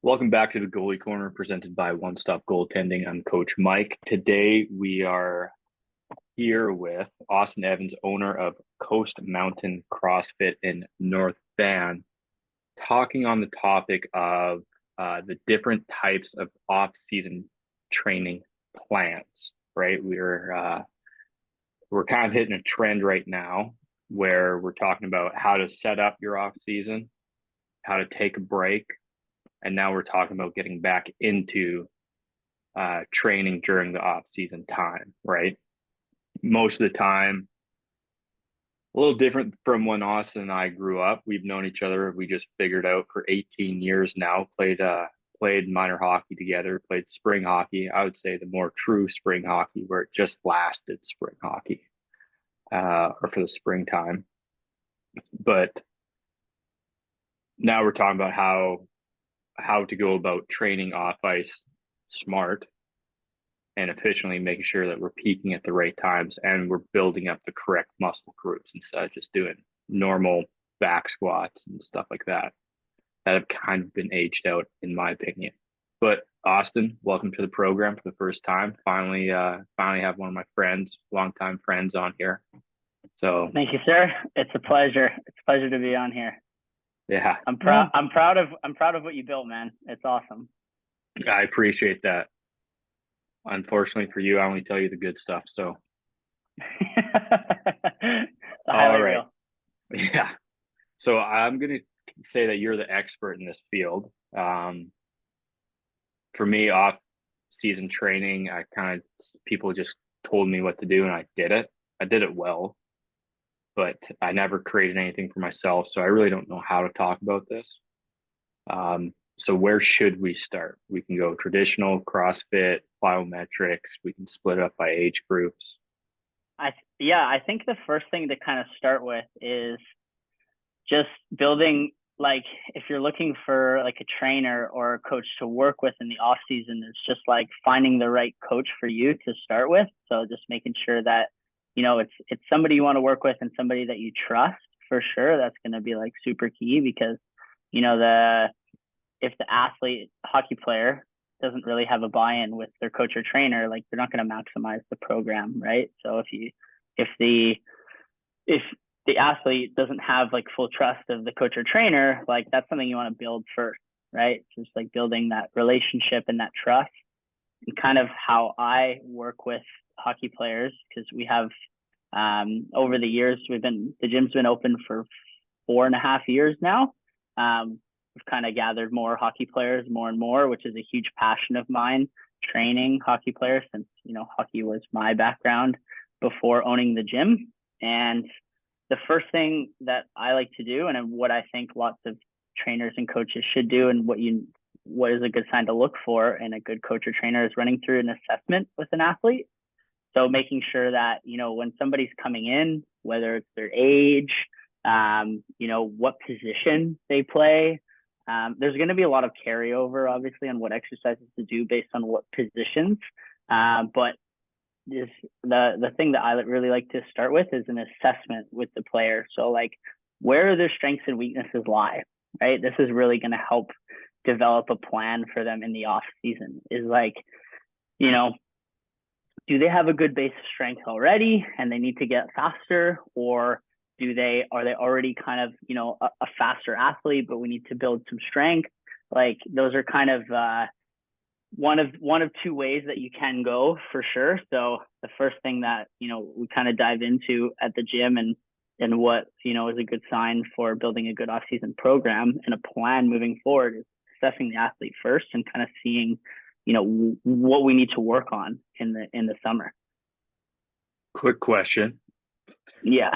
Welcome back to the Goalie Corner presented by Stop Goaltending. I'm Coach Mike. Today we are here with Austin Evans, owner of Coast Mountain CrossFit in North Van, talking on the topic of the different types of off-season training plans. Right, we're kind of hitting a trend right now where we're talking about how to set up your off season, how to take a break, and now we're talking about getting back into training during the off season time, right? Most of the time, a little different from when Austin and I grew up. We've known each other. We just figured out for 18 years now. Played minor hockey together. Played spring hockey. I would say the more true spring hockey, where it just lasted spring hockey, or for the springtime. But now we're talking about how to go about training off ice smart and efficiently, making sure that we're peaking at the right times and we're building up the correct muscle groups instead of just doing normal back squats and stuff like that have kind of been aged out, in my opinion. But Austin, welcome to the program for the first time. Finally have one of my friends, longtime friends, on here. So Thank you, sir. It's a pleasure. It's a pleasure to be on here. yeah, I'm proud of what you built, man. It's awesome. I appreciate that. Unfortunately for you, I only tell you the good stuff. So The all highlight right. reel. Yeah. So I'm going to say that you're the expert in this field. For me, off season training, people just told me what to do and I did it. I did it well, but I never created anything for myself. So I really don't know how to talk about this. So where should we start? We can go traditional, CrossFit, plyometrics. We can split it up by age groups. I think the first thing to kind of start with is just building, like, if you're looking for like a trainer or a coach to work with in the off season, it's just like finding the right coach for you to start with. So just making sure that it's somebody you want to work with and somebody that you trust for sure. That's going to be like super key because the if the athlete hockey player doesn't really have a buy-in with their coach or trainer, like they're not going to maximize the program, right? So if the if the athlete doesn't have like full trust of the coach or trainer, like that's something you want to build first, right? Just like building that relationship and that trust. And kind of how I work with hockey players, because we have over the years the gym's been open for 4.5 years now. We've kind of gathered more hockey players more and more, which is a huge passion of mine, training hockey players, since hockey was my background before owning the gym. And the first thing that I like to do, and what I think lots of trainers and coaches should do, and what is a good sign to look for in a good coach or trainer, is running through an assessment with an athlete. So making sure that when somebody's coming in, whether it's their age, what position they play, there's going to be a lot of carryover, obviously, on what exercises to do based on what positions. But the thing that I really like to start with is an assessment with the player. So like, where their strengths and weaknesses lie, right? This is really going to help develop a plan for them in the off season. Is like, do they have a good base of strength already and they need to get faster, or are they already kind of a faster athlete, but we need to build some strength? Like, those are kind of one of two ways that you can go for sure. So the first thing that we kind of dive into at the gym, and what is a good sign for building a good off-season program and a plan moving forward, is assessing the athlete first and kind of seeing what we need to work on in the summer. Quick question. Yeah.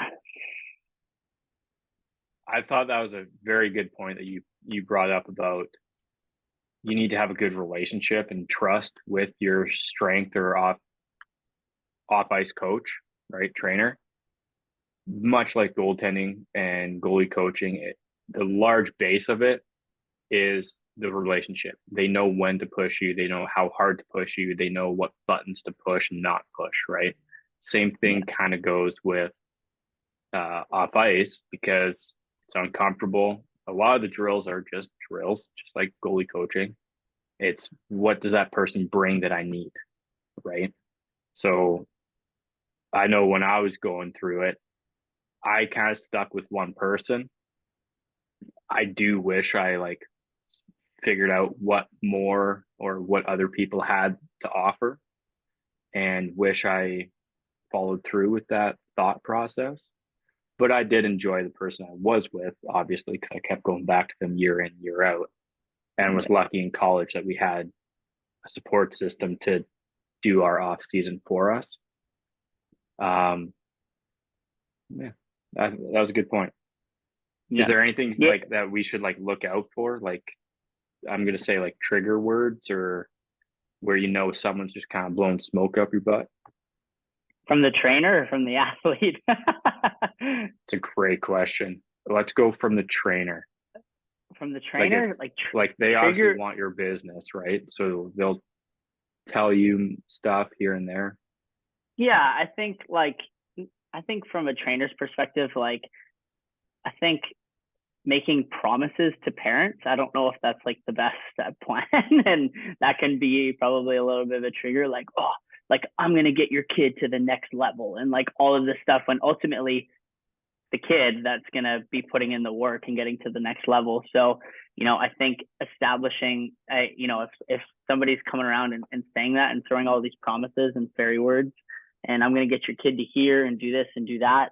I thought that was a very good point that you brought up about you need to have a good relationship and trust with your strength or off ice coach, right? Trainer. Much like goaltending and goalie coaching, the large base of it is the relationship. They know when to push you, they know how hard to push you, they know what buttons to push and not push, right? Same thing Yeah. kind of goes with off ice, because it's uncomfortable. a lot of the drills are just drills, just like goalie coaching. It's what does that person bring that I need, right? So I know when I was going through it, I kind of stuck with one person. I do wish I like figured out what more or what other people had to offer and wish I followed through with that thought process. But I did enjoy the person I was with, obviously, because I kept going back to them year in, year out, and was lucky in college that we had a support system to do our off season for us. Um, yeah, that was a good point. Is Yeah. there anything Yeah. like that we should like look out for? Like I'm gonna say like trigger words or where someone's just kind of blowing smoke up your butt? From the trainer or from the athlete? It's a great question. Let's go from the trainer. From the Like trainer, like like they obviously trigger. want your business, right? So they'll tell you stuff here and there. Yeah, I think from a trainer's perspective, like I think making promises to parents, I don't know if that's like the best plan. And that can be probably a little bit of a trigger, like, oh, like I'm gonna get your kid to the next level and like all of this stuff when ultimately the kid that's going to be putting in the work and getting to the next level. So, I think establishing, if somebody's coming around and saying that and throwing all these promises and fairy words, and I'm going to get your kid to hear and do this and do that,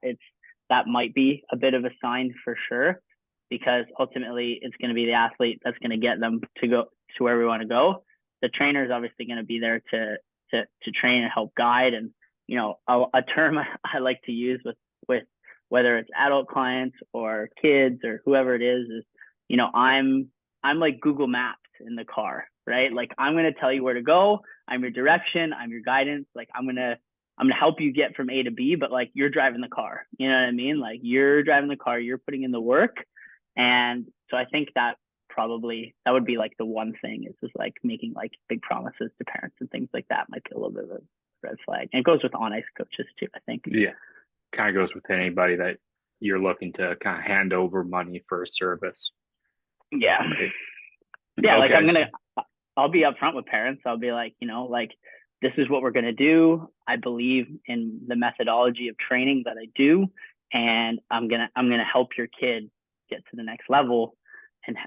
that might be a bit of a sign for sure, because ultimately it's going to be the athlete that's going to get them to go to where we want to go. The trainer is obviously going to be there to train and help guide. And, a term I like to use with whether it's adult clients or kids or whoever it is, I'm like Google Maps in the car, right? Like I'm going to tell you where to go. I'm your direction. I'm your guidance. Like I'm going to help you get from A to B, but like you're driving the car. You know what I mean? Like you're driving the car, you're putting in the work. And so I think that would be like the one thing is just like making like big promises to parents and things like that might be a little bit of a red flag. And it goes with on ice coaches too, I think. Yeah, kind of goes with anybody that you're looking to kind of hand over money for a service, Yeah. right? Yeah. Like Okay. I'll be upfront with parents. I'll be like, like this is what we're going to do. I believe in the methodology of training that I do. And I'm going to help your kid get to the next level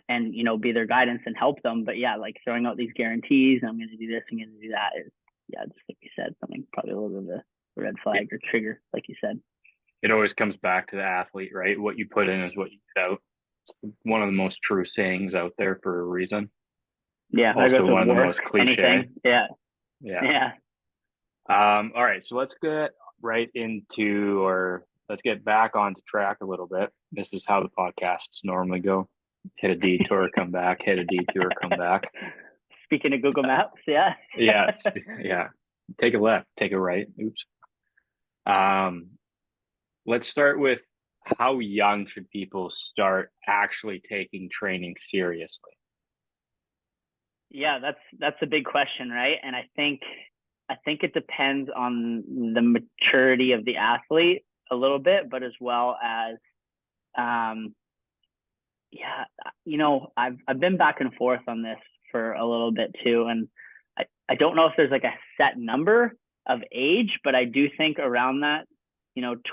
and, be their guidance and help them. But yeah, like throwing out these guarantees, I'm going to do this, I'm going to do that is, yeah, just like you said, something probably a little bit of a red flag or trigger, like you said. It always comes back to the athlete, right? What you put in is what you get out. It's one of the most true sayings out there for a reason. Yeah. That goes Also, with one of the work, most cliche. anything. Yeah. Yeah. Yeah. All right. So let's get right into, or let's get back onto track a little bit. This is how the podcasts normally go. Hit a detour, come back, hit a detour, come back. Speaking of Google Maps, yeah. Yeah. Yeah. Take a left, take a right. Oops. Um, let's start with how young should people start actually taking training seriously? Yeah, that's a big question, right? And I think it depends on the maturity of the athlete a little bit, but as well as um yeah, I've been back and forth on this for a little bit too. And I don't know if there's like a set number of age, but I do think around that,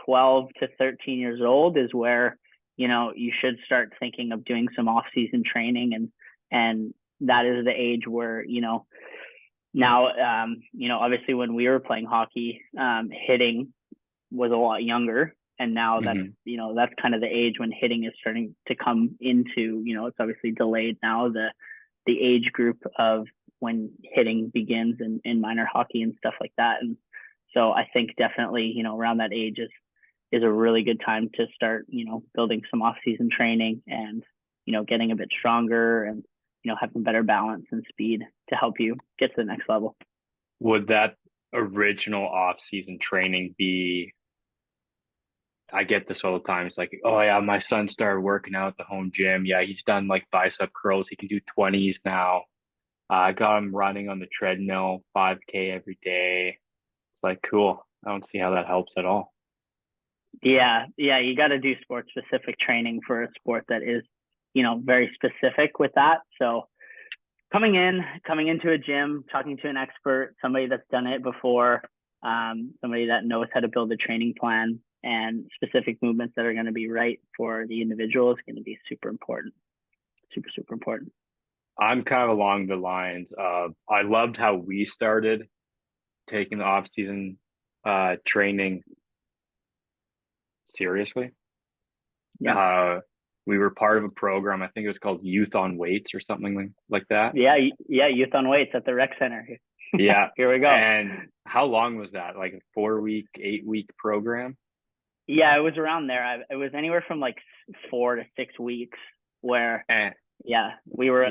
12 to 13 years old is where, you should start thinking of doing some off season training. And that is the age where, now, obviously when we were playing hockey, hitting was a lot younger. And now that's, Mm-hmm. that's kind of the age when hitting is starting to come into, it's obviously delayed now, the age group of when hitting begins in minor hockey and stuff like that. And so I think definitely, around that age is a really good time to start, building some off season training and, getting a bit stronger and, having better balance and speed to help you get to the next level. Would that original off-season training be? I get this all the time. It's like, oh yeah, my son started working out at the home gym. Yeah, he's done like bicep curls. He can do 20s now. I got him running on the treadmill, 5K every day. It's like, cool. I don't see how that helps at all. Yeah, you got to do sport specific training for a sport that is very specific with that. So coming into a gym, talking to an expert, somebody that's done it before, somebody that knows how to build a training plan and specific movements that are going to be right for the individual is going to be super important. Super, super important. I'm kind of along the lines of I loved how we started taking the off season training seriously. Yeah. We were part of a program, I think it was called Youth on Weights or something like that. Yeah. Yeah. Youth on Weights at the rec center. Yeah. Here we go. And how long was that? Like a 4 week, 8 week program? Yeah, it was around there. It was anywhere from like 4 to 6 weeks where, And yeah, we were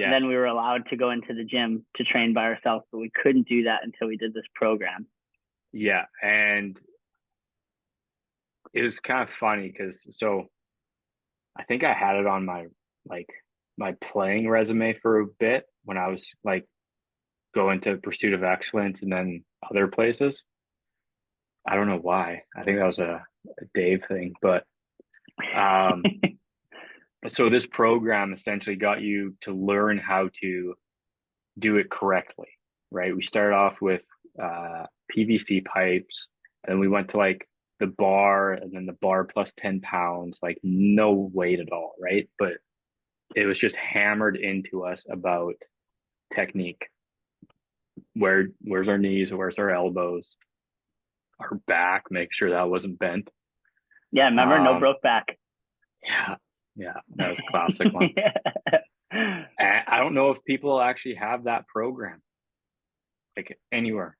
allowed to go into the gym to train by ourselves, but we couldn't do that until we did this program. yeah. And it was kind of funny because I think I had it on like my playing resume for a bit when I was like going to Pursuit of Excellence and then other places. I don't know why. I think that was a Dave thing, but um, so this program essentially got you to learn how to do it correctly, right? We started off with PVC pipes, and then we went to like the bar, and then the bar plus 10 pounds, like no weight at all, right? But it was just hammered into us about technique. Where's our knees? Where's our elbows? Our back, make sure that wasn't bent. Yeah, remember, no broke back. Yeah, yeah, that was a classic one. And I don't know if people actually have that program like anywhere.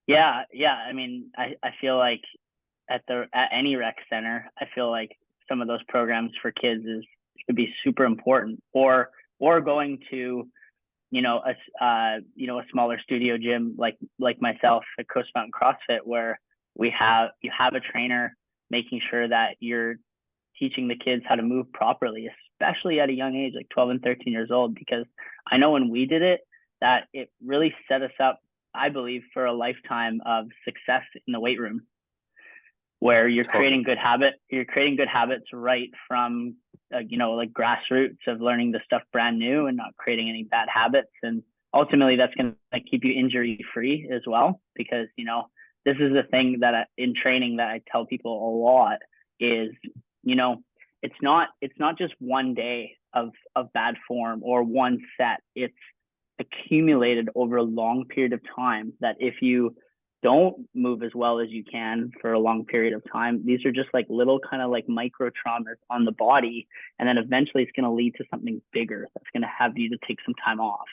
Yeah, yeah. I mean, I feel like at any rec center, I feel like some of those programs for kids could be super important. Or going to a smaller studio gym like myself at Coast Mountain CrossFit, where you have a trainer making sure that you're teaching the kids how to move properly, especially at a young age, like 12 and 13 years old, because I know when we did it, that it really set us up, I believe, for a lifetime of success in the weight room, where you're creating good habits right from like grassroots of learning the stuff brand new and not creating any bad habits. And ultimately that's going to keep you injury free as well, because this is the thing that in training that I tell people a lot is it's not just one day of bad form or one set. It's accumulated over a long period of time, that if you don't move as well as you can for a long period of time, these are just like little kind of like micro traumas on the body. And then eventually it's going to lead to something bigger that's going to have you to take some time off.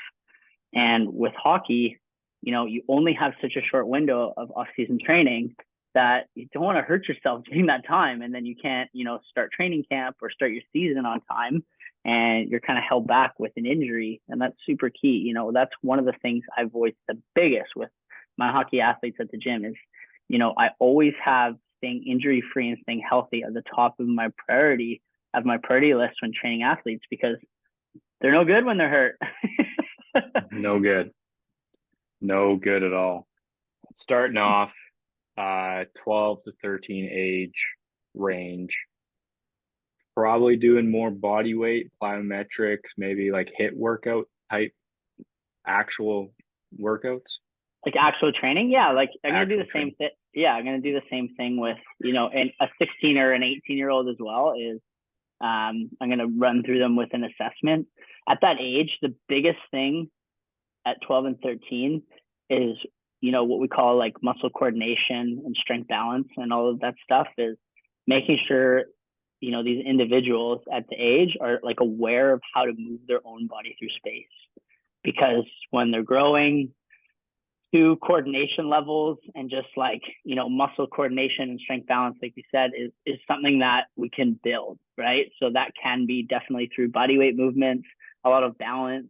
And with hockey, you only have such a short window of off-season training that you don't want to hurt yourself during that time. And then you can't, start training camp or start your season on time. And you're kind of held back with an injury. And that's super key. That's one of the things I've always the biggest with my hockey athletes at the gym is, I always have staying injury free and staying healthy at the top of my priority list when training athletes, because they're no good when they're hurt. No good. No good at all. Starting off 12 to 13 age range, probably doing more body weight, plyometrics, maybe like HIIT workout type actual workouts. Like actual training, yeah. Like I'm gonna do the same thing. Yeah, I'm gonna do the same thing with and a 16 or an 18-year-old as well. Is I'm gonna run through them with an assessment. At that age, the biggest thing at 12 and 13 is what we call like muscle coordination and strength balance and all of that stuff, is making sure these individuals at the age are like aware of how to move their own body through space, because when they're growing, to coordination levels and just like muscle coordination and strength balance, like you said, is something that we can build, right? So that can be definitely through body weight movements, a lot of balance,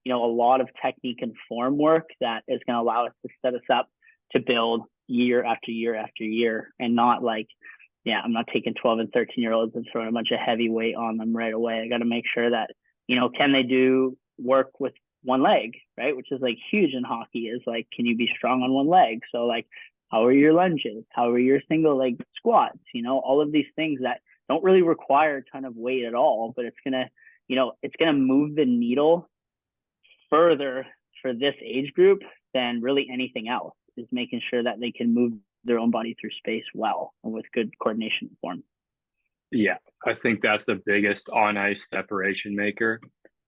a lot of technique and form work that is going to allow us to set us up to build year after year after year, and not like, I'm not taking 12 and 13-year-olds and throwing a bunch of heavy weight on them right away. I got to make sure that can they do work with one leg, right? Which is like huge in hockey, is like, can you be strong on one leg? So like, how are your lunges? How are your single leg squats? All of these things that don't really require a ton of weight at all, but it's gonna, it's gonna move the needle further for this age group than really anything else, is making sure that they can move their own body through space well and with good coordination and form. Yeah, I think that's the biggest on ice separation maker,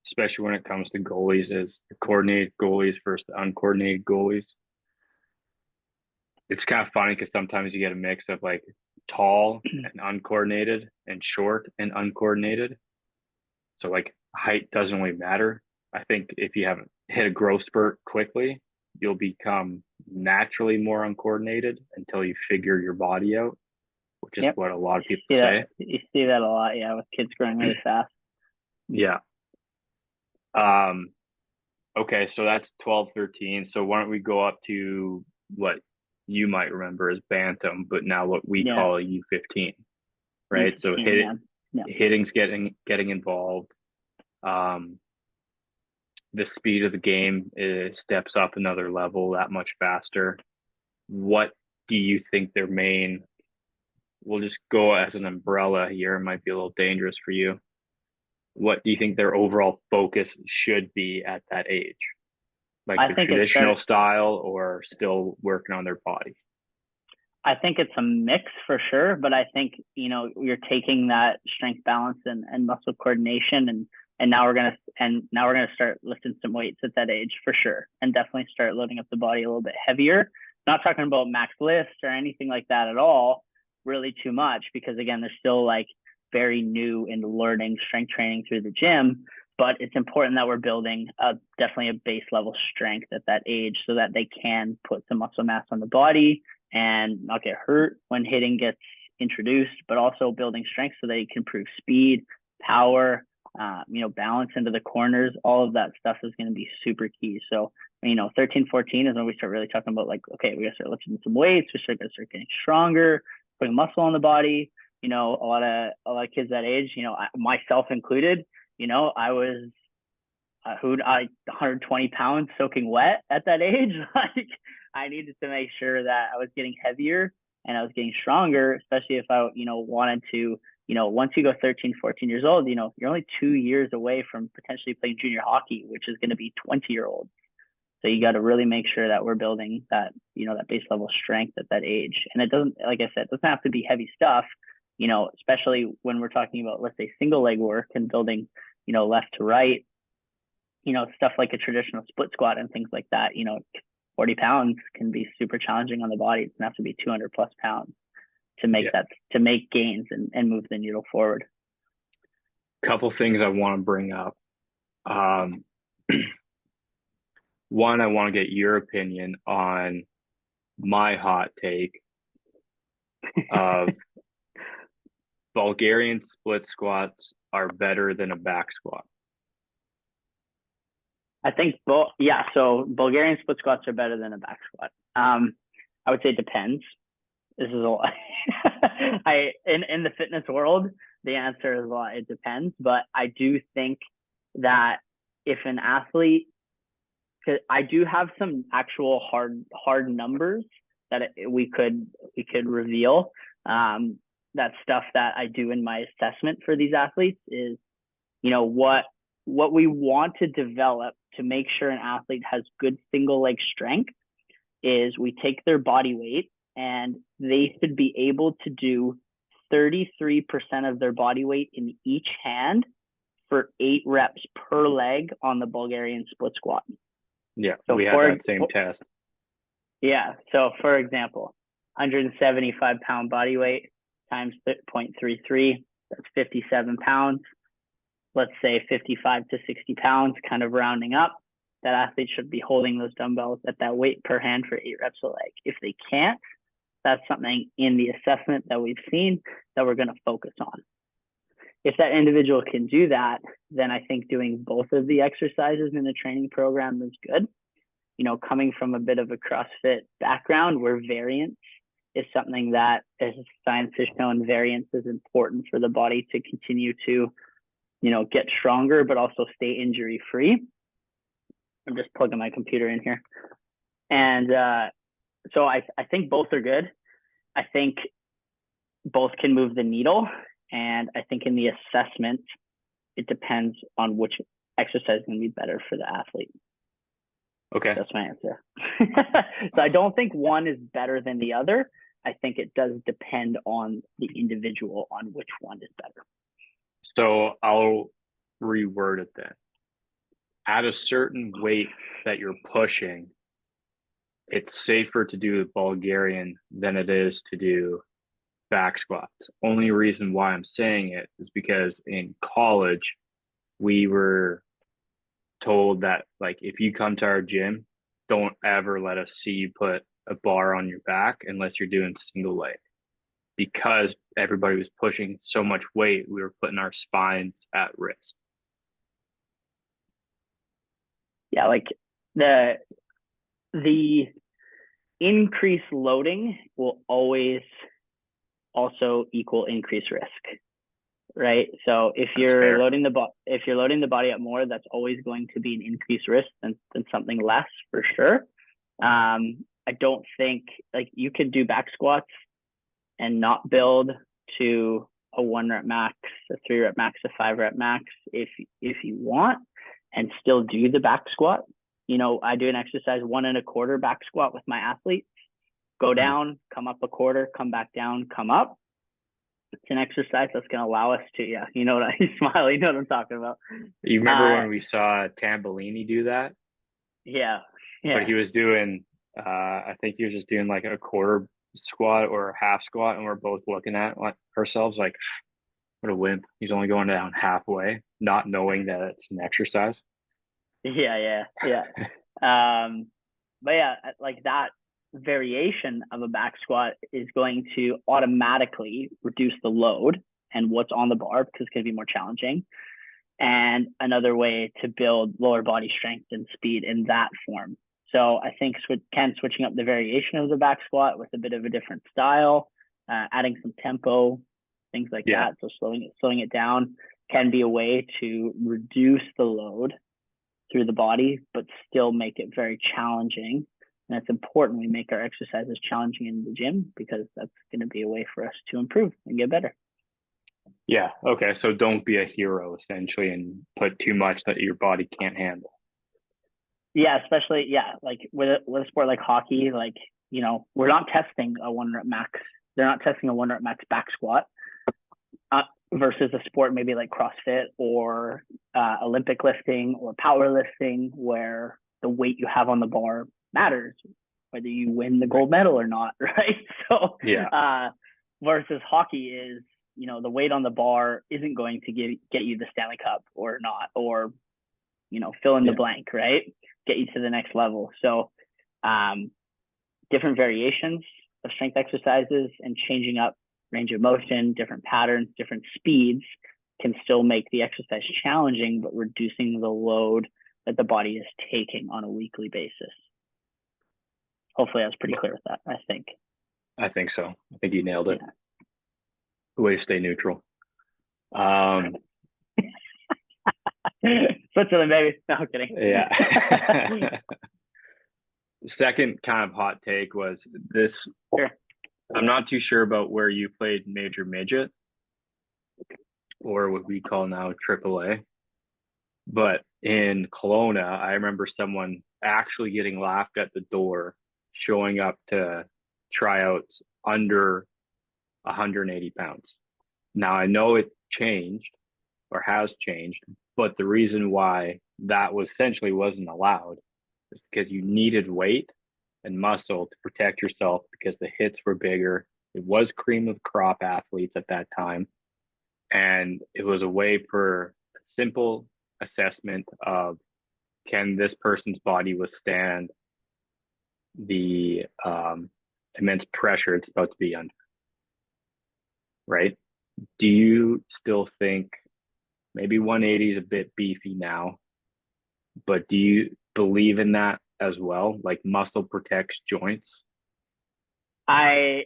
especially when it comes to goalies, is the coordinated goalies versus the uncoordinated goalies. It's kind of funny because sometimes you get a mix of like tall and uncoordinated and short and uncoordinated. So like height doesn't really matter. I think if you haven't hit a growth spurt quickly, you'll become naturally more uncoordinated until you figure your body out, which is Yep. what a lot of You people see that, say. you see that a lot, yeah, with kids growing really fast. Yeah. Um, okay, so that's 12, 13. So why don't we go up to what you might remember as bantam, but now what we Yeah. call U15, right? So U15, yeah. Yeah. hitting's getting involved. Um, the speed of the game steps up another level that much faster. What do you think their main? We'll just go as an umbrella here. It might be a little dangerous for you. What do you think their overall focus should be at that age? Like I the think it's traditional style or still working on their body? I think it's a mix for sure, but I think, you're taking that strength balance and muscle coordination, and now we're gonna start lifting some weights at that age for sure. And definitely start loading up the body a little bit heavier. Not talking about max lifts or anything like that at all, really too much, because again, they're still like very new in learning strength training through the gym. But it's important that we're building definitely a base level strength at that age so that they can put some muscle mass on the body and not get hurt when hitting gets introduced, but also building strength so they can improve speed, power, balance into the corners. All of that stuff is going to be super key. So, 13, 14 is when we start really talking about like, okay, we got to start lifting some weights. We start getting stronger, putting muscle on the body. A lot of kids that age, myself included, I was 120 pounds soaking wet at that age. Like I needed to make sure that I was getting heavier and I was getting stronger, especially if I, wanted to, once you go 13, 14 years old, you're only 2 years away from potentially playing junior hockey, which is going to be 20-year-olds. So you got to really make sure that we're building that, that base level strength at that age. And it doesn't, like I said, it doesn't have to be heavy stuff, especially when we're talking about, let's say, single leg work and building, left to right, stuff like a traditional split squat and things like that. 40 pounds can be super challenging on the body. It's gonna have to be 200 plus pounds to make to make gains and move the needle forward. Couple things I want to bring up. One, I want to get your opinion on my hot take of Bulgarian split squats are better than a back squat. I think so Bulgarian split squats are better than a back squat. I would say it depends. This is a lot. In the fitness world, the answer is a lot. It depends, but I do think that if an athlete, because I do have some actual hard numbers that we could reveal. That stuff that I do in my assessment for these athletes is, what we want to develop to make sure an athlete has good single leg strength is we take their body weight and they should be able to do 33% of their body weight in each hand for 8 reps per leg on the Bulgarian split squat. Yeah, so we have that same test. Yeah. So for example, 175-pound body weight times 0.33, that's 57 pounds. Let's say 55 to 60 pounds, kind of rounding up. That athlete should be holding those dumbbells at that weight per hand for 8 reps a leg. If they can't, that's something in the assessment that we've seen that we're going to focus on. If that individual can do that, then I think doing both of the exercises in the training program is good. Coming from a bit of a CrossFit background where variance is something that, as science has shown, variance is important for the body to continue to, get stronger, but also stay injury free. I'm just plugging my computer in here. And so I think both are good. I think both can move the needle. And I think in the assessment, it depends on which exercise is going to be better for the athlete. Okay. That's my answer. So I don't think one is better than the other. I think it does depend on the individual on which one is better. So I'll reword it then. At a certain weight that you're pushing, it's safer to do the Bulgarian than it is to do back squats. Only reason why I'm saying it is because in college, we were told that, like, if you come to our gym, don't ever let us see you put a bar on your back unless you're doing single leg. Because everybody was pushing so much weight, we were putting our spines at risk. Yeah, like the increased loading will always also equal increased risk, right? So if you're loading the body up more, that's always going to be an increased risk than something less, for sure. I don't think, like, you could do back squats and not build to a 1 rep max, a 3 rep max, a 5 rep max if you want, and still do the back squat. I do an exercise 1 1/4 back squat with my athletes. Go down, come up a quarter, come back down, come up. It's an exercise that's going to allow us to, yeah, you smile, you know what I'm talking about. You remember when we saw Tambellini do that? Yeah. But he was doing, I think he was just doing like a quarter squat or a half squat, and we're both looking at ourselves like, what a wimp. He's only going down halfway, not knowing that it's an exercise. Yeah. But yeah, like that variation of a back squat is going to automatically reduce the load and what's on the bar, because it's going to be more challenging. And another way to build lower body strength and speed in that form. So I think switching up the variation of the back squat with a bit of a different style, adding some tempo, things like that. So slowing it down can be a way to reduce the load through the body, but still make it very challenging. And it's important we make our exercises challenging in the gym, because that's going to be a way for us to improve and get better. Yeah. Okay. So don't be a hero, essentially, and put too much that your body can't handle. Yeah, especially, like with a sport like hockey, like, we're not testing a 1 rep max. They're not testing a 1 rep max back squat versus a sport maybe like CrossFit or Olympic lifting or powerlifting, where the weight you have on the bar matters, whether you win the gold medal or not, right? So versus hockey is, the weight on the bar isn't going to get you the Stanley Cup or not, or fill in the blank, right? Get you to the next level. So different variations of strength exercises and changing up range of motion, different patterns, different speeds can still make the exercise challenging, but reducing the load that the body is taking on a weekly basis. Hopefully I was pretty clear with that, I think. I think so. I think you nailed it. Way to stay neutral. Switzerland, baby. No, I'm kidding. Yeah. Second kind of hot take was this. Sure. I'm not too sure about where you played major midget or what we call now AAA. But in Kelowna, I remember someone actually getting laughed at the door, showing up to tryouts under 180 pounds. Now, I know it changed or has changed, but the reason why that was essentially wasn't allowed is because you needed weight and muscle to protect yourself, because the hits were bigger. It was cream of the crop athletes at that time. And it was a way for a simple assessment of, can this person's body withstand the immense pressure it's about to be under, right? Do you still think maybe 180 is a bit beefy now, but do you believe in that as well? Like, muscle protects joints? I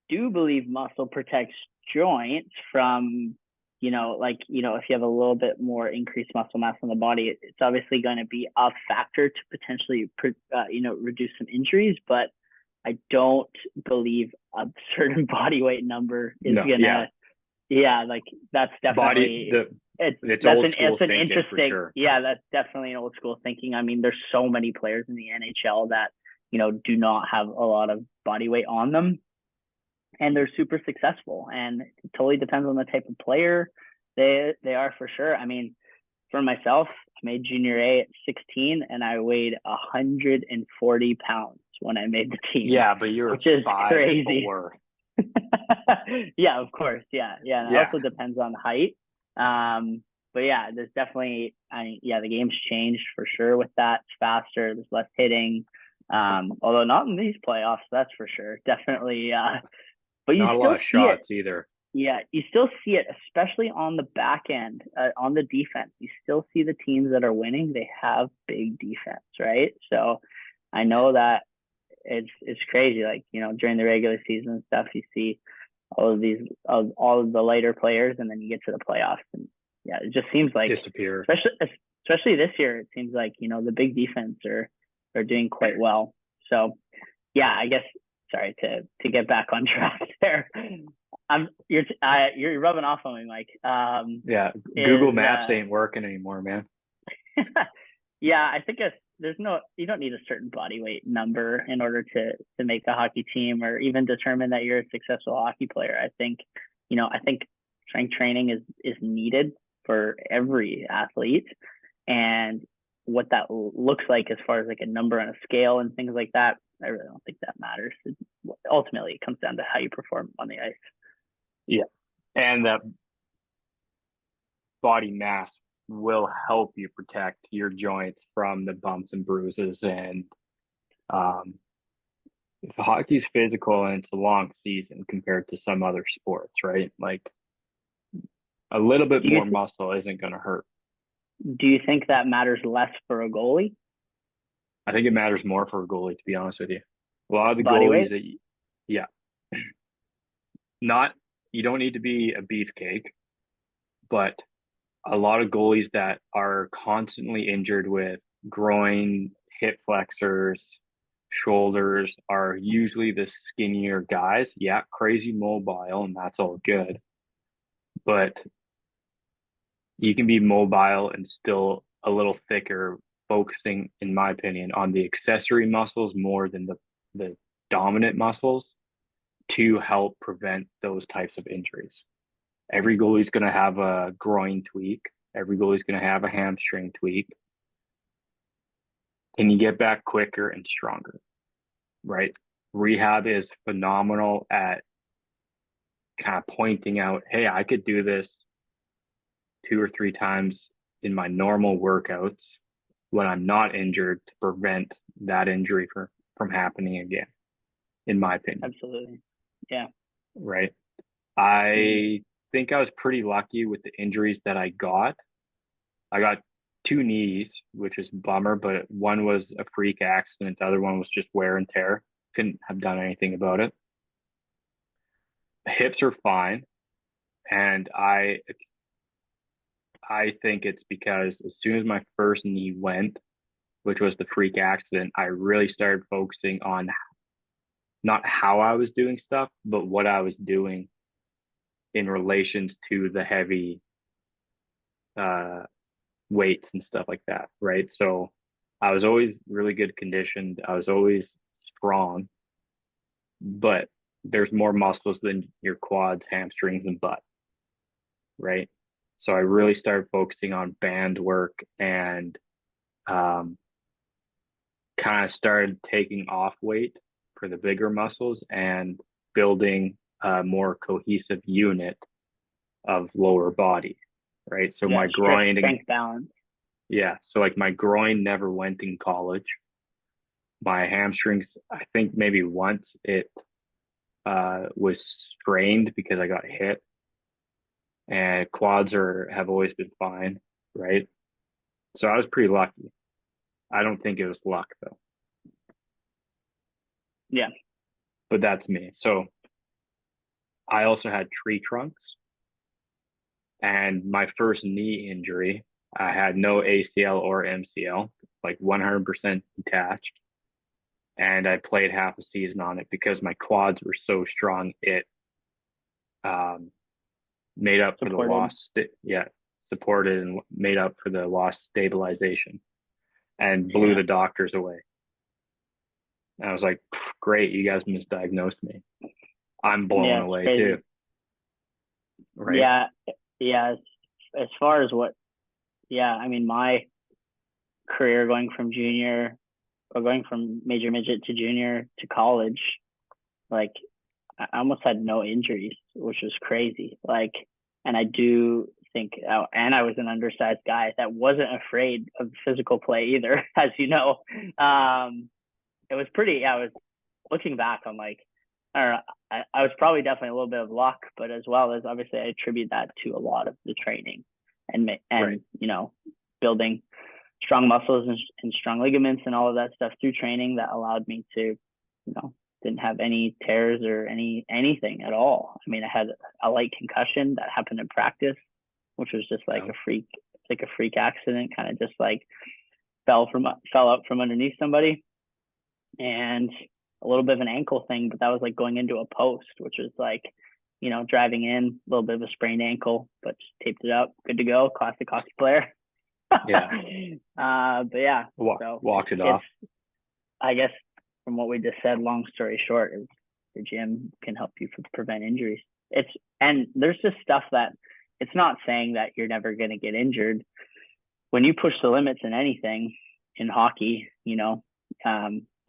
do believe muscle protects joints from, if you have a little bit more increased muscle mass in the body, it's obviously going to be a factor to potentially, reduce some injuries, but I don't believe a certain body weight number is Yeah, like that's Body definitely the it's that's old it's school an thinking for interesting, sure. yeah, that's definitely an old school thinking. I mean, there's so many players in the NHL that, do not have a lot of body weight on them, and they're super successful. And it totally depends on the type of player they are, for sure. I mean, for myself, I made junior A at 16 and I weighed 140 pounds when I made the team, Yeah, but you're which is five crazy. four. Yeah, of course. Yeah. Yeah. And it Yeah, also depends on height. But yeah, there's definitely, yeah, the game's changed for sure with that. It's faster, there's less hitting. Although not in these playoffs, that's for sure. Definitely. But you not a lot still of see it. shots either. Yeah, you still see it, especially on the back end, on the defense. You still see the teams that are winning. They have big defense, right? So I know that it's crazy. Like, during the regular season and stuff, you see all of the lighter players, and then you get to the playoffs, and yeah, it just seems like, Disappear. especially this year, it seems like the big defense are doing quite well. So yeah, I guess, sorry to get back on track there. You're rubbing off on me, Mike. Yeah, Google Is Maps ain't working anymore, man. Yeah, I think you don't need a certain body weight number in order to make a hockey team or even determine that you're a successful hockey player. I think strength training is needed for every athlete, and what that looks like as far as like a number on a scale and things like that, I really don't think that matters. Ultimately, it comes down to how you perform on the ice. Yeah, and that body mass will help you protect your joints from the bumps and bruises. And um, if hockey's physical and it's a long season compared to some other sports, right? Like a little bit Do you more muscle isn't going to hurt. do you think that matters less for a goalie? I think it matters more for a goalie, to be honest with you. A lot of the Body goalies weight? that, yeah, not, you don't need to be a beefcake, but a lot of goalies that are constantly injured with groin, hip flexors, shoulders are usually the skinnier guys. Yeah, crazy mobile, and that's all good. But you can be mobile and still a little thicker, focusing, in my opinion, on the accessory muscles more than the dominant muscles to help prevent those types of injuries. Every goalie's going to have a groin tweak. Every goalie's going to have a hamstring tweak. Can you get back quicker and stronger? Right? Rehab is phenomenal at kind of pointing out, hey, I could do this 2 or 3 times in my normal workouts when I'm not injured to prevent that injury from happening again, in my opinion. Absolutely. Yeah. Right. Mm. I think I was pretty lucky with the injuries that I got. I got 2 knees, which is a bummer, but one was a freak accident. The other one was just wear and tear. Couldn't have done anything about it. Hips are fine. And I think it's because as soon as my first knee went, which was the freak accident, I really started focusing on not how I was doing stuff, but what I was doing in relations to the heavy uh, weights and stuff like that. Right. So I was always really good conditioned. I was always strong, but there's more muscles than your quads, hamstrings, and butt. Right. So I really started focusing on band work and um, kind of started taking off weight for the bigger muscles and building a more cohesive unit of lower body, right? So Yeah. my groin, Strength balance. yeah, so like my groin never went in college. My hamstrings, I think maybe once it was strained because I got hit, and quads are have always been fine, right? So I was pretty lucky. I don't think it was luck though, Yeah. but that's me. So I also had tree trunks. And my first knee injury, I had no ACL or MCL, like 100% detached. And I played half a season on it because my quads were so strong. Um, made up for the supported. supported and made up for the lost stabilization and blew Yeah, the doctors away. And I was like, great, you guys misdiagnosed me. I'm blown yeah, it's away too, crazy. right? Yeah, yeah. As far as what, yeah, I mean, my career going from junior or going from major midget to junior to college, like I almost had no injuries, which was crazy. Like, and I do think, and I was an undersized guy that wasn't afraid of physical play either, as you know. It was pretty. Yeah, I was looking back. I'm like, I don't know. I was probably definitely a little bit of luck, but as well as obviously I attribute that to a lot of the training Right. and building strong muscles and strong ligaments and all of that stuff through training that allowed me to, didn't have any tears or anything at all. I mean, I had a light concussion that happened in practice, which was just like Yeah. a freak accident, kind of just like fell out from underneath somebody, and a little bit of an ankle thing, but that was like going into a post, which was like, driving in, a little bit of a sprained ankle, but just taped it up, good to go. Classic hockey player. Yeah. But yeah, so Walked it it's off. I guess from what we just said, long story short, is the gym can help you prevent injuries. And there's just stuff that it's not saying that you're never going to get injured. When you push the limits in anything in hockey,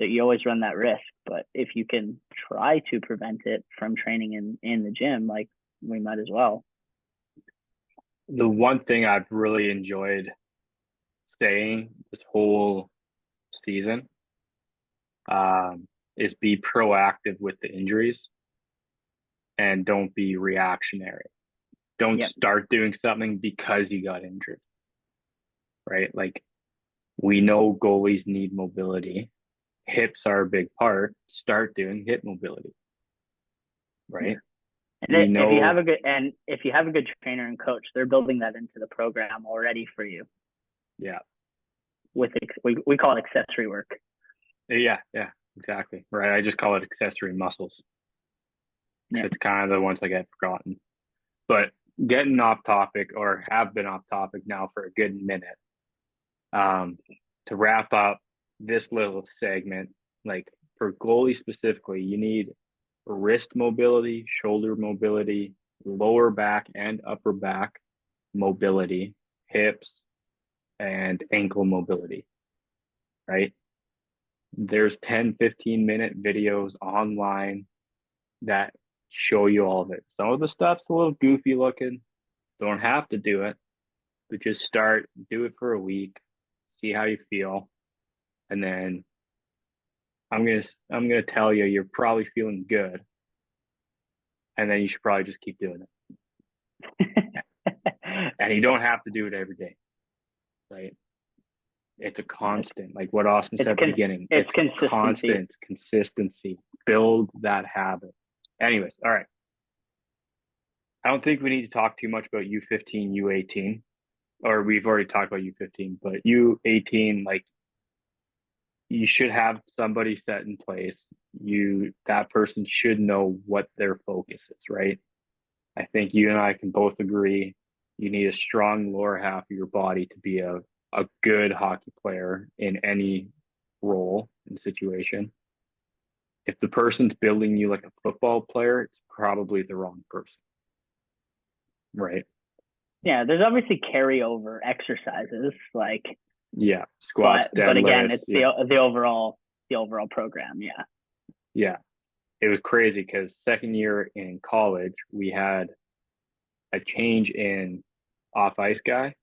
that you always run that risk. But if you can try to prevent it from training in the gym, like we might as well. The one thing I've really enjoyed saying this whole season is be proactive with the injuries and don't be reactionary. Don't Yep. start doing something because you got injured, right? Like we know goalies need mobility. Hips are a big part. Start doing hip mobility, Yeah. right? And We if know, you have a good trainer and coach, they're building that into the program already for you yeah, with we call it accessory work. yeah, exactly, right. I just call it accessory muscles Yeah. because it's kind of the ones that get forgotten. But getting off topic or have been off topic now for a good minute. Um, to wrap up this little segment, like for goalie specifically, you need wrist mobility, shoulder mobility, lower back and upper back mobility, hips, and ankle mobility, right? There's 10, 15-minute videos online that show you all of it. Some of the stuff's a little goofy looking. Don't have to do it, but just start, do it for a week, see how you feel, and then I'm gonna tell you you're probably feeling good, and then you should probably just keep doing it. And you don't have to do it every day, right? It's a constant, like what Austin said it's at the beginning. it's It's consistency. constant consistency. Build that habit. Anyways, all right. I don't think we need to talk too much about U15, U18, or we've already talked about U15, but U18, like you should have somebody set in place. That person should know what their focus is, right? I think you and I can both agree you need a strong lower half of your body to be a good hockey player in any role and situation. If the person's building you like a football player, it's probably the wrong person, right? Yeah, there's obviously carryover exercises, like, Yeah, squats, but again, deadlifts, it's yeah, the overall program. Yeah. yeah. It was crazy because second year in college, we had a change in off ice guy,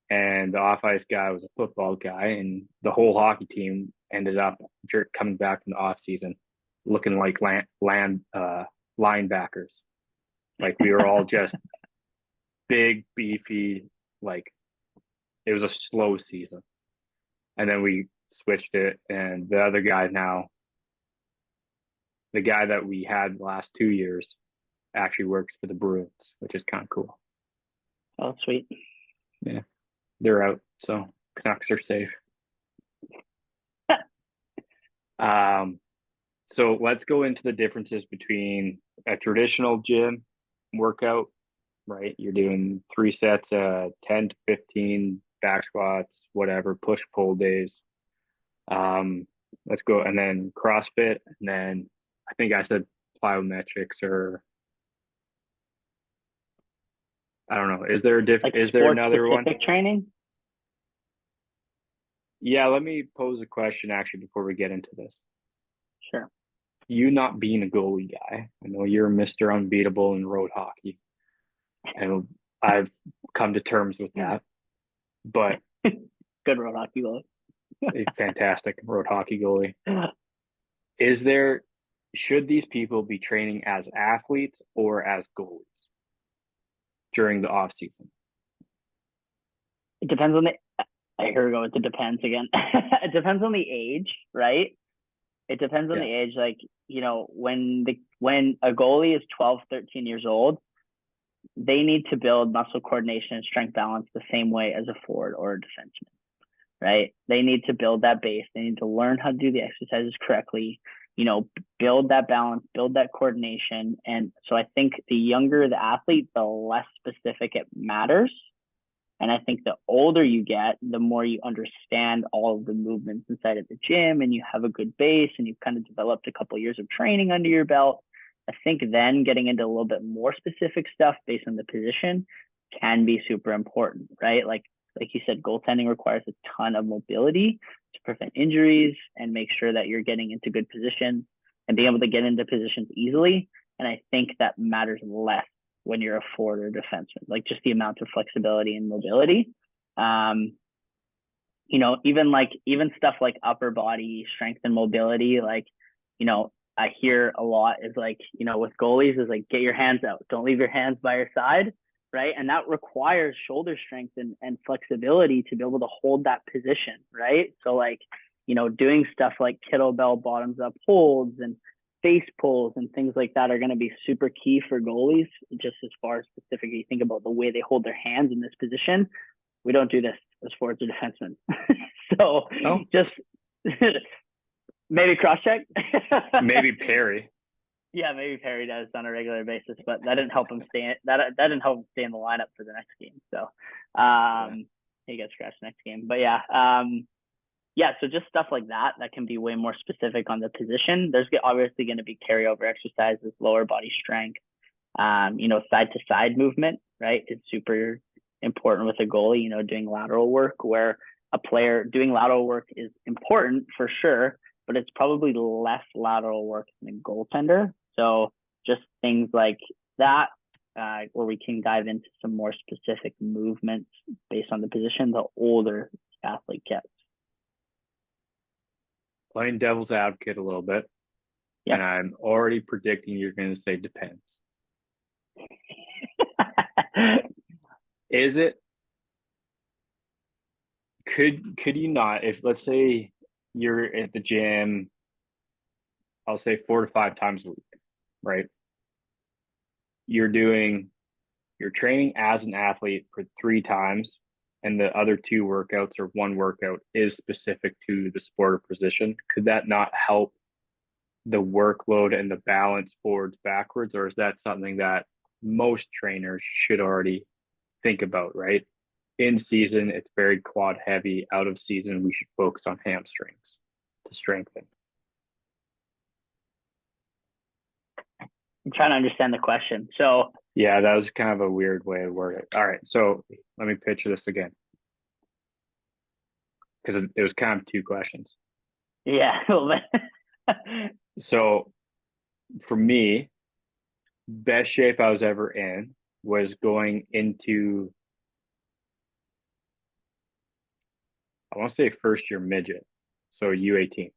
and the off ice guy was a football guy, and the whole hockey team ended up coming back from the off season looking like linebackers. Like we were all just big, beefy. Like it was a slow season, and then we switched it, and the other guy now, the guy that we had the last 2 years, actually works for the Bruins, which is kind of cool. Oh, sweet. Yeah, they're out, so Canucks are safe. Um, so let's go into the differences between a traditional gym workout right? You're doing 3 sets, 10 to 15 back squats, whatever, push pull days. Um, let's go. And then CrossFit. And then I think I said plyometrics, or I don't know. Like Is there sports another one? specific training? Yeah, let me pose a question actually before we get into this. Sure. You not being a goalie guy, I know you're Mr. Unbeatable in road hockey, and I've come to terms with that. But Good road hockey goalie. a fantastic road hockey goalie. Is there, should these people be training as athletes or as goalies during the off season? It depends on the. Here we go with the depends again. It depends on the age, right? It depends on Yeah. the age. Like, when a goalie is 12, 13 years old, they need to build muscle coordination and strength balance the same way as a forward or a defenseman, right? They need to build that base. They need to learn how to do the exercises correctly, build that balance, build that coordination. And so I think the younger the athlete, the less specific it matters. And I think the older you get, the more you understand all of the movements inside of the gym, and you have a good base, and you've kind of developed a couple of years of training under your belt. I think then getting into a little bit more specific stuff based on the position can be super important, right? Like you said, goaltending requires a ton of mobility to prevent injuries and make sure that you're getting into good positions and being able to get into positions easily. And I think that matters less when you're a forward or defenseman, like just the amount of flexibility and mobility. Even stuff like upper body strength and mobility, I hear a lot is with goalies is get your hands out. Don't leave your hands by your side, right? And that requires shoulder strength and flexibility to be able to hold that position, right? So doing stuff like kettlebell bottoms up holds and face pulls and things like that are going to be super key for goalies, just as far as specifically think about the way they hold their hands in this position. We don't do this as forwards or defensemen. So No, just maybe cross check. maybe Perry. Yeah, maybe Perry does on a regular basis, but that didn't help him stay in the lineup for the next game. So he gets scratched next game. But so just stuff like that can be way more specific on the position. There's obviously going to be carryover exercises, lower body strength, side to side movement, right? It's super important with a goalie, doing lateral work, where a player doing lateral work is important for sure, but it's probably less lateral work than a goaltender. So just things like that, where we can dive into some more specific movements based on the position, the older the athlete gets. Playing devil's advocate a little bit. Yeah. And I'm already predicting you're going to say depends. Is it? Could you not, if let's say you're at the gym, I'll say 4 to 5 times a week, right? You're training as an athlete for 3 times, and the other 2 workouts or 1 workout is specific to the sport or position. Could that not help the workload and the balance forwards backwards, or is that something that most trainers should already think about, right? In season, it's very quad heavy. Out of season, we should focus on hamstrings to strengthen. I'm trying to understand the question. So yeah, that was kind of a weird way to word it. All right, so let me pitch this again, because it was kind of 2 questions. Yeah. So for me, best shape I was ever in was going into, I want to say first year midget, so U18.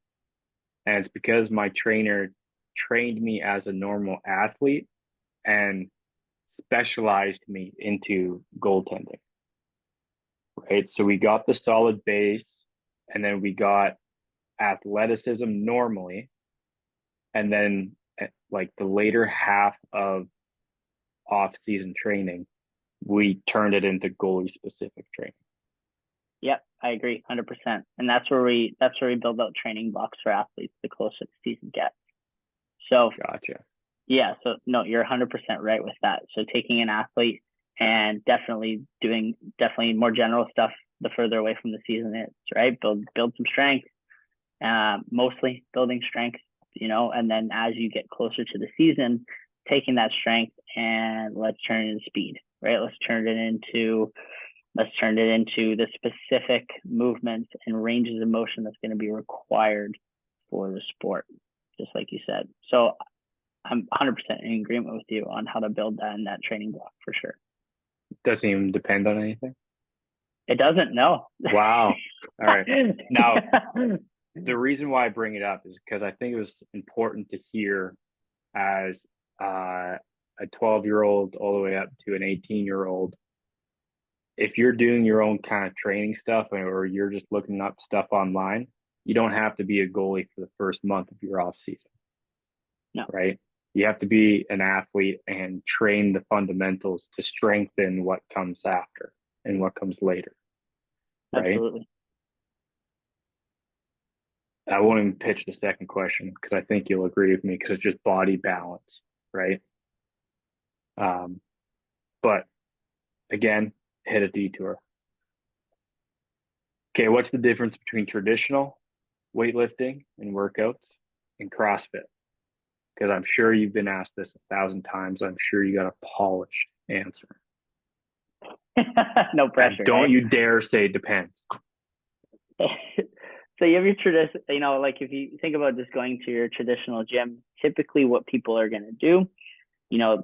And it's because my trainer trained me as a normal athlete and specialized me into goaltending. Right. So we got the solid base, and then we got athleticism normally. And then like the later half of off season training, we turned it into goalie specific training. Yep, I agree 100%. And that's where we build out training blocks for athletes the closer the season gets. So Gotcha. yeah, so no, you're 100% right with that. So taking an athlete and definitely more general stuff the further away from the season is, right? Build some strength, mostly building strength, and then as you get closer to the season, taking that strength and let's turn it into speed, right? Let's turn it into the specific movements and ranges of motion that's going to be required for the sport, just like you said. So I'm 100% in agreement with you on how to build that in that training block for sure. Doesn't even depend on anything. It doesn't, no. Wow. All right. Now, the reason why I bring it up is because I think it was important to hear as a 12-year-old all the way up to an 18-year-old. If you're doing your own kind of training stuff or you're just looking up stuff online, you don't have to be a goalie for the first month of your off season. No. Right? You have to be an athlete and train the fundamentals to strengthen what comes after and what comes later. Right? Absolutely. I won't even pitch the second question because I think you'll agree with me because it's just body balance, right? But again, hit a detour. Okay, what's the difference between traditional weightlifting and workouts and CrossFit? Because I'm sure you've been asked this 1,000 times. I'm sure you got a polished answer. No pressure. And don't you dare say depends. So you have your tradition, like if you think about just going to your traditional gym, typically what people are going to do,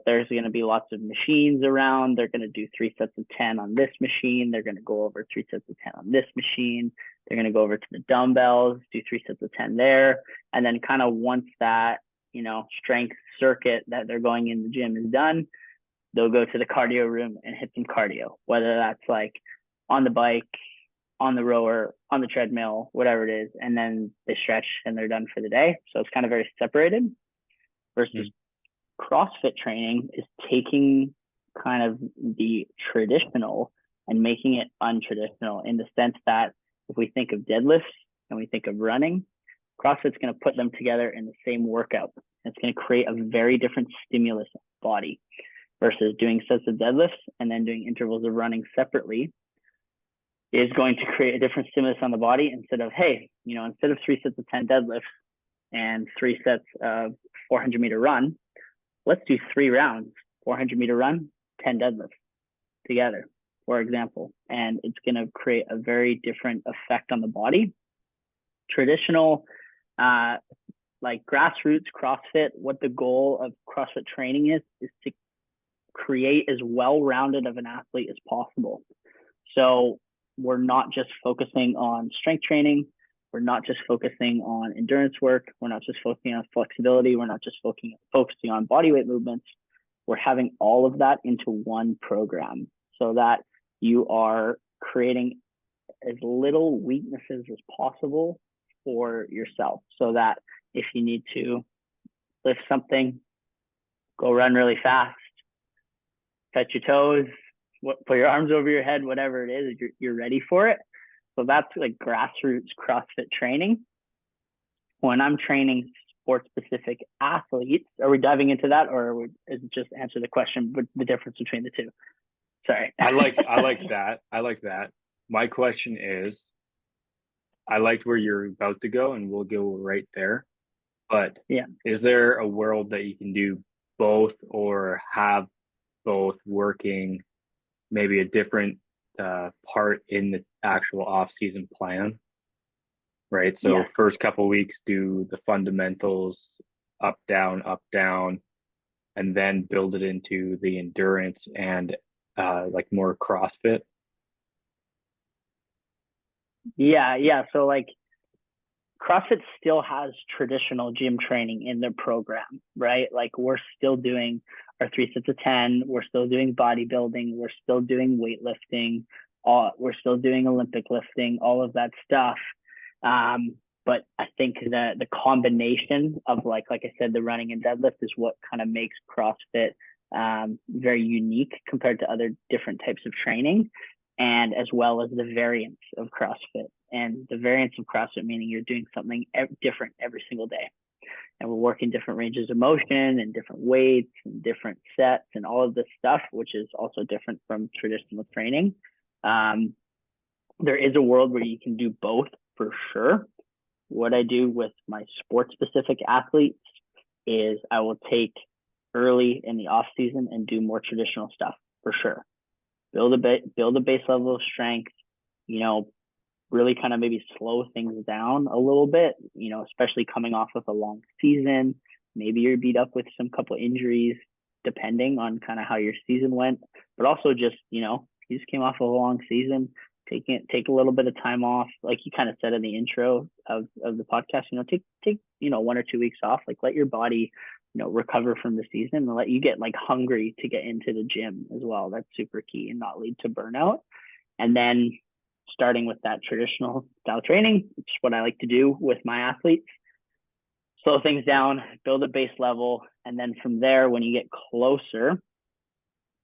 there's going to be lots of machines around. They're going to do 3 sets of 10 on this machine. They're going to go over 3 sets of 10 on this machine. They're going to go over to the dumbbells, do 3 sets of 10 there. And then kind of once that, strength circuit that they're going in the gym is done, they'll go to the cardio room and hit some cardio, whether that's like on the bike, on the rower, on the treadmill, whatever it is. And then they stretch and they're done for the day. So it's kind of very separated versus CrossFit training is taking kind of the traditional and making it untraditional in the sense that if we think of deadlifts and we think of running, CrossFit's going to put them together in the same workout. It's going to create a very different stimulus body versus doing sets of deadlifts and then doing intervals of running separately is going to create a different stimulus on the body instead of, hey, instead of 3 sets of 10 deadlifts and 3 sets of 400-meter run, let's do 3 rounds, 400-meter run, 10 deadlifts together, for example. And it's going to create a very different effect on the body. Traditional, like grassroots CrossFit, what the goal of CrossFit training is to create as well-rounded of an athlete as possible. So we're not just focusing on strength training. We're not just focusing on endurance work. We're not just focusing on flexibility. We're not just focusing on bodyweight movements. We're having all of that into one program so that you are creating as little weaknesses as possible for yourself so that if you need to lift something, go run really fast, touch your toes, put your arms over your head, whatever it is, you're ready for it. So that's like grassroots CrossFit training. When I'm training sport-specific athletes, are we diving into that, or is it just answer the question with the difference between the two? Sorry. I like that. My question is, I liked where you're about to go, and we'll go right there. But yeah, is there a world that you can do both or have both working, maybe a different part in the actual off-season plan, right? So first couple of weeks do the fundamentals, up down, and then build it into the endurance and like more CrossFit. Yeah. So like CrossFit still has traditional gym training in their program, right? Like we're still doing our 3 sets of 10. We're still doing bodybuilding. We're still doing weightlifting. We're still doing Olympic lifting, all of that stuff. But I think that the combination of like I said, the running and deadlift is what kind of makes CrossFit very unique compared to other different types of training, and as well as the variance of CrossFit. And the variance of CrossFit meaning you're doing something different every single day. and we're working different ranges of motion and different weights and different sets and all of this stuff, which is also different from traditional training. There is a world where you can do both for sure. What I do with my sports specific athletes is I will take early in the off season and do more traditional stuff for sure. Build a base level of strength, you know, really kind of maybe slow things down a little bit, you know, especially coming off of a long season. Maybe you're beat up with some couple injuries, depending on kind of how your season went, but also just, you know, you just came off of a long season, take a little bit of time off. Like you kind of said in the intro of the podcast, you know, take, you know, 1 or 2 weeks off, like let your body, you know, recover from the season and let you get like hungry to get into the gym as well. That's super key and not lead to burnout. And then starting with that traditional style training, which is what I like to do with my athletes. Slow things down, build a base level, and then from there, when you get closer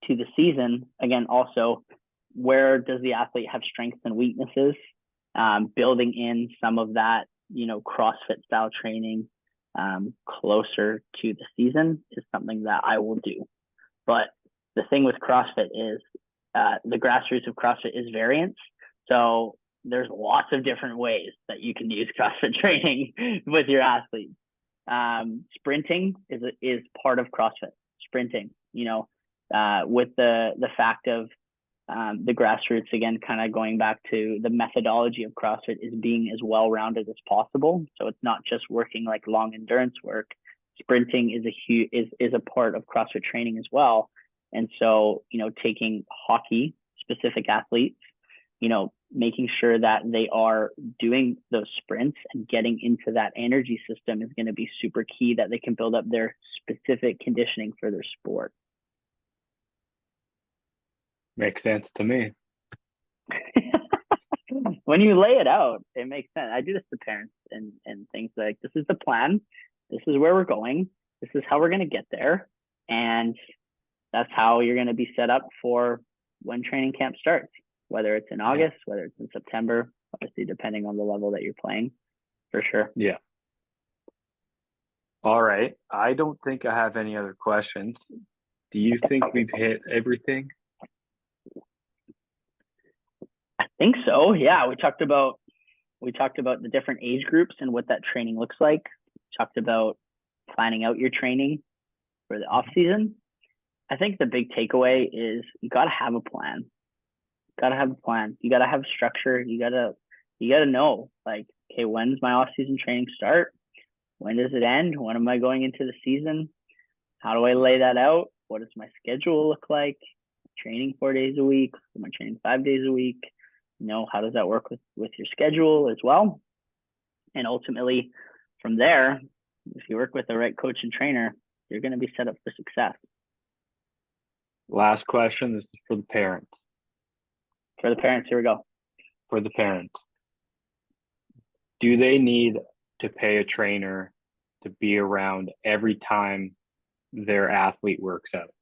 to the season, again, also, where does the athlete have strengths and weaknesses? Building in some of that, you know, CrossFit style training closer to the season is something that I will do. But the thing with CrossFit is the grassroots of CrossFit is variance. So there's lots of different ways that you can use CrossFit training with your athletes. Sprinting is part of CrossFit. Sprinting, you know, with the fact of the grassroots, again, kind of going back to the methodology of CrossFit is being as well-rounded as possible. So it's not just working like long endurance work. Sprinting is a part of CrossFit training as well. And so, you know, taking hockey specific athletes, you know, making sure that they are doing those sprints and getting into that energy system is going to be super key, that they can build up their specific conditioning for their sport. Makes sense to me. When you lay it out, it makes sense. I do this to parents and things like, this is the plan. This is where we're going. This is how we're going to get there. And that's how you're going to be set up for when training camp starts, whether it's in August, whether it's in September, obviously depending on the level that you're playing, for sure. Yeah. All right. I don't think I have any other questions. Do you think we've hit everything? I think so. Yeah, we talked about the different age groups and what that training looks like. We talked about planning out your training for the off season. I think the big takeaway is you got to have a plan. You got to have structure. You got to know, like, okay, when's my off season training start? When does it end? When am I going into the season? How do I lay that out? What does my schedule look like? Training 4 days a week? Am I training 5 days a week? You know, how does that work with your schedule as well? And ultimately, from there, if you work with the right coach and trainer, you're going to be set up for success. Last question. This is for the parents. For the parents, here we go. For the parents, do they need to pay a trainer to be around every time their athlete works out?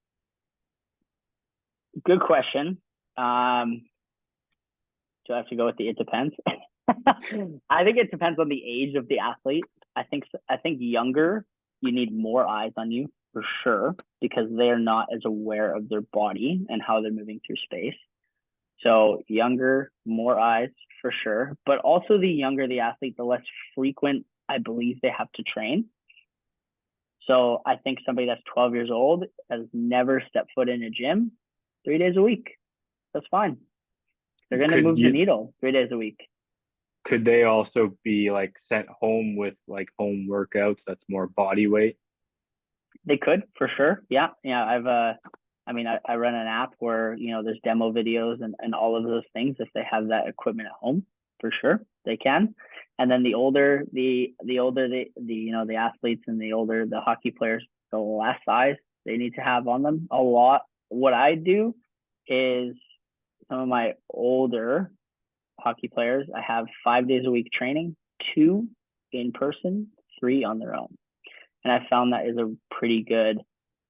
Good question. Do I have to go with it depends? I think it depends on the age of the athlete. I think younger, you need more eyes on you for sure, because they're not as aware of their body and how they're moving through space. So younger, more eyes for sure. But also the younger the athlete, the less frequent I believe they have to train. So I think somebody that's 12 years old has never stepped foot in a gym 3 days a week. That's fine. They're going to move the needle 3 days a week. Could they also be like sent home with like home workouts that's more body weight? They could, for sure. Yeah. I run an app where, you know, there's demo videos and all of those things. If they have that equipment at home, for sure they can. And then the older the you know, the athletes and the hockey players, the less eyes they need to have on them. A lot. What I do is some of my older hockey players, I have 5 days a week training, 2 in person, 3 on their own. And I found that is a pretty good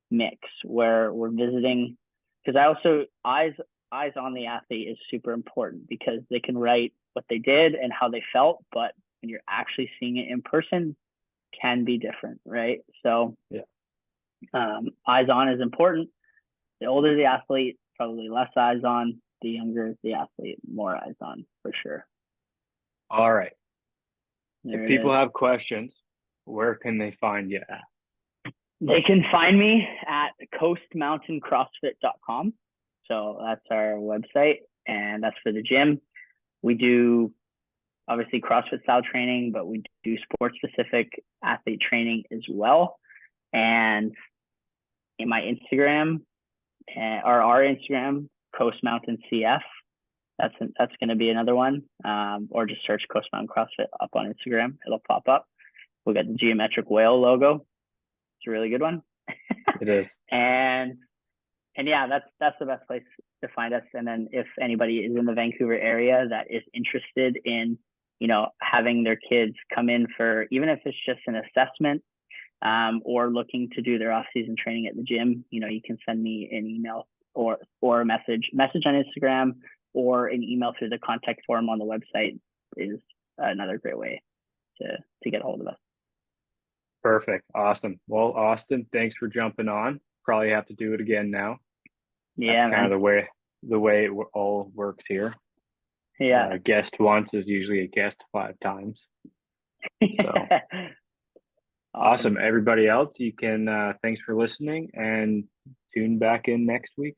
mix where we're visiting, because I also eyes on the athlete is super important, because they can write what they did and how they felt, but when you're actually seeing it in person, can be different, right? So Yeah. Eyes on is important. The older the athlete, probably less eyes on. The younger the athlete, more eyes on for sure. All right. If There it people is. have questions, where can they find you at? They can find me at coastmountaincrossfit.com. So that's our website, and that's for the gym. We do obviously CrossFit style training, but we do sports specific athlete training as well. And in my Instagram, or our Instagram, Coast Mountain CF. That's going to be another one. Or just search Coast Mountain CrossFit up on Instagram. It'll pop up. We got the geometric whale logo. It's a really good one. It is. and yeah, that's the best place to find us. And then if anybody is in the Vancouver area that is interested in, having their kids come in for, even if it's just an assessment, or looking to do their off-season training at the gym, you can send me an email or a message on Instagram, or an email through the contact form on the website is another great way to get a hold of us. Perfect. Awesome. Well, Austin, thanks for jumping on. Probably have to do it again now. Yeah, That's kind of the way it all works here. Yeah. A guest once is usually a guest 5 times. So awesome. Everybody else, you can thanks for listening and tune back in next week.